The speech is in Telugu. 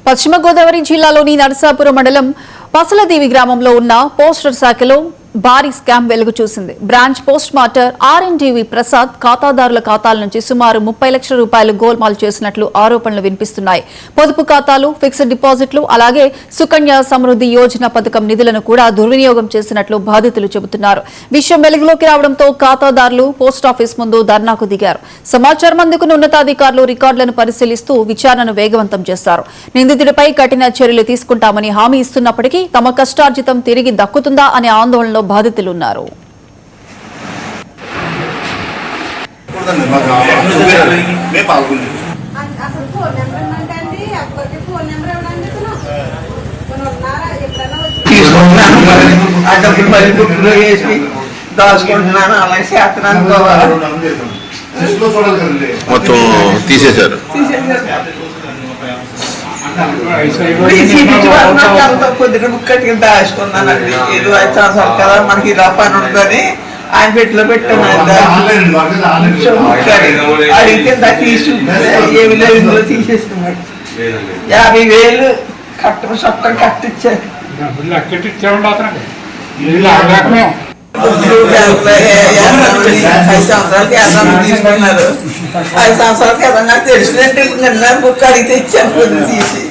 పశ్చిమ గోదావరి జిల్లాలోని నరసాపురం మండలం పసలదేవి గ్రామంలో ఉన్న పోస్టర్ శాఖలో భారీ స్కామ్ వెలుగు చూసింది. బ్రాంచ్ పోస్ట్ మాస్టర్ ఆర్ఎన్టీవీ ప్రసాద్ ఖాతాదారుల ఖాతాల నుంచి సుమారు 30 లక్షల రూపాయలు గోల్మాల్ చేసినట్లు ఆరోపణలు వినిపిస్తున్నాయి. పొదుపు ఖాతాలు, ఫిక్స్డ్ డిపాజిట్లు, అలాగే సుకన్య సమృద్ధి యోజన పథకం నిధులను కూడా దుర్వినియోగం చేసినట్లు బాధితులు చెబుతున్నారు. విషయం వెలుగులోకి రావడంతో ఖాతాదారులు పోస్టాఫీస్ ముందు ధర్నాకు దిగారు. సమాచారం అందుకున్న ఉన్నతాధికారులు రికార్డులను పరిశీలిస్తూ విచారణను వేగవంతం చేశారు. నిందితుడిపై కఠిన చర్యలు తీసుకుంటామని హామీ ఇస్తున్నప్పటికీ తమ కష్టార్జితం తిరిగి దక్కుతుందా అనే ఆందోళనలో బాధితులు ఉన్నారు. మొత్తం తీసేశారు. కొద్దిగా ముక్కటికి దాచుకున్నానండి. 5 సంవత్సరాల కదా మనకి ఇలా పని ఉందని ఆయన పెట్టిలో పెట్టాను. అడిగితే తీసి ఏమి లేదు, ఇందులో తీసేసుకున్నాడు. 50,000 చట్టం కట్టించారు. 5 సంవత్సరాలకి తీసుకున్నారు. 5 సంవత్సరాలకి నాకు తెలిసినట్టు బుక్ అడిగితే ఇచ్చాను కొద్దిగా తీసి.